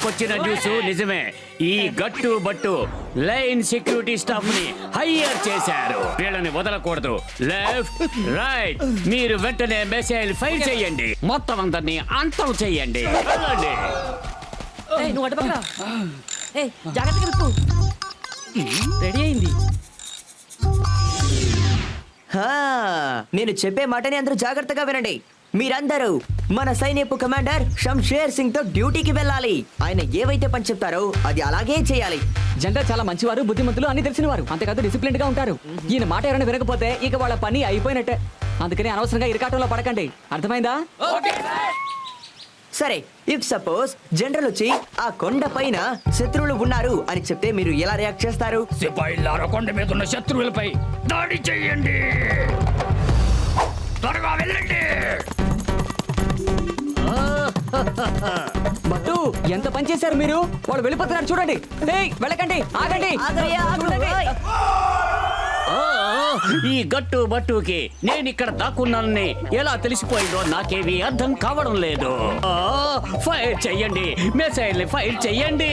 నాకొచ్చిన news నిజమే. ఈ గట్టు బట్టు లైన్ సెక్యూరిటీ స్టాఫ్ ని హైయర్ చేశారు. వీళ్ళని వదలకూడదు. లెఫ్ట్ రైట్ మీరు వెంటనే మెసేజ్ ఫైల్ చేయండి. మొత్తం అందరినీ అంతం చేయండి. వెళ్ళండి. నువ్వు అటుపక్కరా. జాగ్రత్తగా విప్పు. రెడీ అయింది. నేను చెప్పే మాటని అందరూ జాగ్రత్తగా వినండి. మీరందరూ మన సైన్యపు కమాండర్ షంషేర్ సింగ్ తో డ్యూటీకి వెళ్ళాలి. ఆయన ఏవైతే పని చెప్తారో అది అలాగే చేయాలి. జనరల్ చాలా మంచివారు, బుద్ధిమంతులు, అన్ని తెలిసిన వారు. అంతేకాదు డిసిప్లిన్ గా ఉంటారు. ఈయన మాట ఎవరైనా వినకపోతే ఇక వాళ్ళ పని అయిపోయినట్టే. అందుకని అనవసరంగా ఇరకాటంలో పడకండి. అర్థమైందా? సరే, ఇఫ్ సపోజ్ జనరల్ వచ్చి ఆ కొండ పైన శత్రువులు ఉన్నారు అని చెప్తే మీరు ఎలా రియాక్ట్ చేస్తారు? సిపాయిలారా, కొండ మీద ఉన్న శత్రువులపై దాడి చేయండి. త్వరగా వెళ్ళండి. బట్టు ఎంత పని చేశారు మీరు. వాళ్ళు వెళ్ళిపోతున్నారు చూడండి. వెళ్ళకండి, ఆగండి. ఈ గట్టు బట్టుకి నేను ఇక్కడ దాక్కున్నానని ఎలా తెలిసిపోయిందో నాకేమీ అర్థం కావడం లేదు. ఫైర్ చెయ్యండి, మిసైల్ ఫైర్ చెయ్యండి.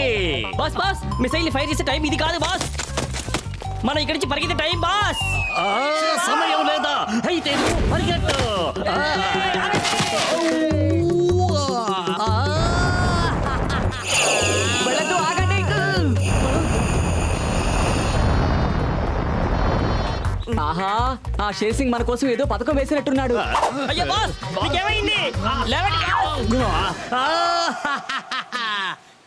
బాస్ బాస్ మిసైల్ ఫైర్ చేసే టైం ఇది కాదు బాస్. మనం ఇక్కడి నుంచి పరిగెత్తే టైం బాస్. సమయం లేదా? అయితే పరిగెట్టు. వెళ్ళొద్దు, ఆగండి. ఆహా, ఆ షేర్ సింగ్ మన కోసం ఏదో పథకం వేసినట్టున్నాడు. అయ్యో బాస్, మీకేమైంది?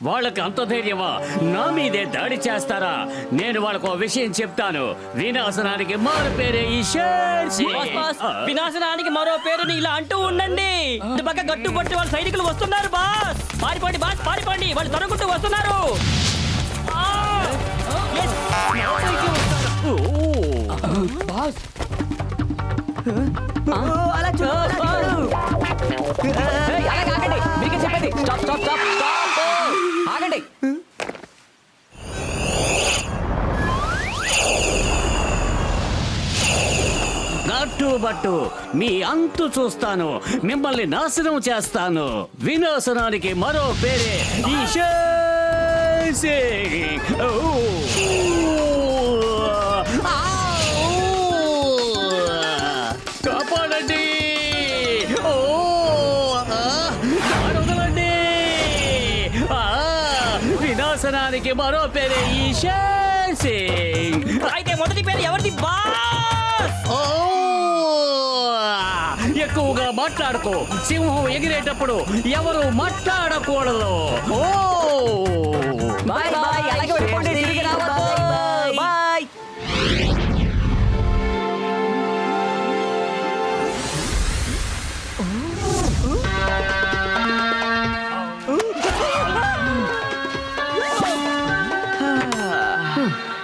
వాళ్ళకి అంత ధైర్యమా? నా మీదే దాడి చేస్తారా? నేను వాళ్ళకు విషయం చెప్తాను. వినాశనానికి మారు పేరే ఈ షేర్ సింగ్. వినాశనానికి మరో పేరుని ఇలా అంటూ ఉండండి. పక్క గట్టు పట్టి వాళ్ళ సైనికులు వస్తున్నారు బాస్. పారిపోండి బాస్, పారిపోండి. వాళ్ళు తరుగుకుంటూ వస్తున్నారు. బాస్ ఆగండి. మీకే చెప్పండి. Stop stop stop stop. ఆగండి. గట్టు బట్టు మీ అంతు చూస్తాను. మిమ్మల్ని నాశనం చేస్తాను. వినాశనానికి మరో పేరే ఈ షేర్ సింగ్. కాపాడండి. వదలండి. వినాశనానికి మరో పేరే ఈ షేర్ సింగ్. అయితే మొదటి పేరు ఎవరిది బాస్? ఎక్కువగా మాట్లాడుకో. సింహం ఎగిరేటప్పుడు ఎవరు మాట్లాడకూడదు. Bye bye. అలాగే వెళ్ళిపోండి. తిరిగి రావద్దు. బాయ్.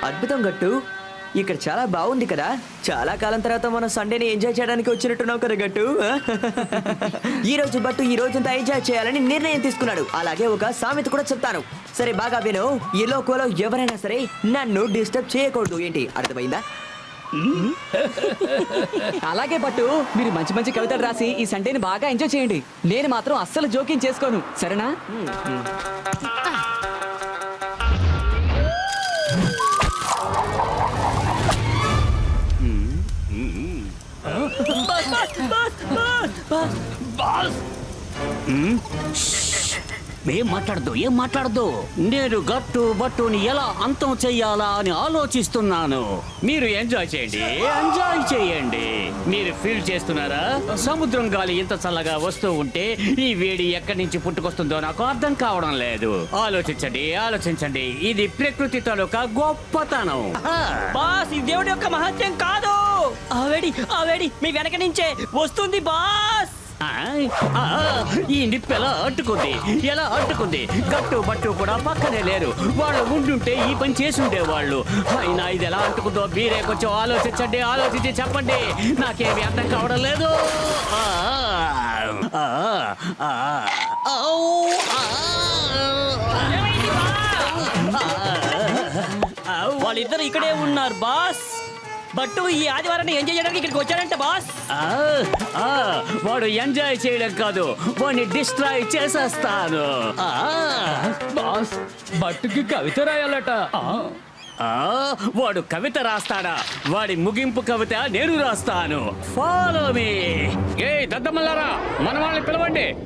అద్భుతం గట్టు, ఇక్కడ చాలా బాగుంది కదా. చాలా కాలం తర్వాత మనం సండేని ఎంజాయ్ చేయడానికి వచ్చినట్టున్నాం కదా గట్టు. ఈ రోజు బట్టు ఈ రోజంతా ఎంజాయ్ చేయాలని నిర్ణయం తీసుకున్నాడు. అలాగే ఒక సామెత కూడా చెప్తాను. సరే బాగా విను. ఈ లోకంలో ఎవరైనా సరే నన్ను డిస్టర్బ్ చేయకూడదు. ఏంటి, అర్థమైందా? అలాగే బట్టు, మీరు మంచి మంచి కవితలు రాసి ఈ సండేని బాగా ఎంజాయ్ చేయండి. నేను మాత్రం అస్సలు జోక్యం చేసుకోను, సరేనా? ఏం మాట్లాడద్దు. నేను గట్టు బట్టుని ఎలా అంతం చెయ్యాలా అని ఆలోచిస్తున్నాను. మీరు ఎంజాయ్ చేయండి. మీరు ఫీల్ చేస్తున్నారా? సముద్రం గాలి ఇంత చల్లగా వస్తూ ఉంటే ఈ వేడి ఎక్కడి నుంచి పుట్టుకొస్తుందో నాకు అర్థం కావడం లేదు. ఆలోచించండి. ఇది ప్రకృతి తాలూకా గొప్పతనం. బాస్, ఇది దేవుడి యొక్క మహత్యం కాదు. ఆ వేడి మీ వెనక నుంచే వస్తుంది బాస్. ఈ నిప్పు ఎలా అడ్డుకుంది? గట్టు బట్టు కూడా పక్కనే లేరు. వాళ్ళు ఉండుంటే ఈ పని చేసి ఉండేవాళ్ళు. అయినా ఇది ఎలా అంటుకుందో మీరే కొంచెం ఆలోచించి చెప్పండి. నాకేమీ అర్థం కావడం లేదు. వాళ్ళిద్దరు ఇక్కడే ఉన్నారు బాస్. బట్టు ఈ ఆదివారాన్ని ఎంజాయ్ చేయడానికి ఇక్కడికి వచ్చాడంట బాస్. ఆ, ఆ, వాడు ఎంజాయ్ చేయడం కాదు, వాడిని డిస్ట్రాయ్ చేసేస్తాను. బాస్ బట్టుకి కవిత రాయాలట. వాడు కవిత రాస్తాడా? వాడి ముగింపు కవిత నేను రాస్తాను. Follow me. ఏ దద్దమల్లారా, మన వాళ్ళని పిలవండి.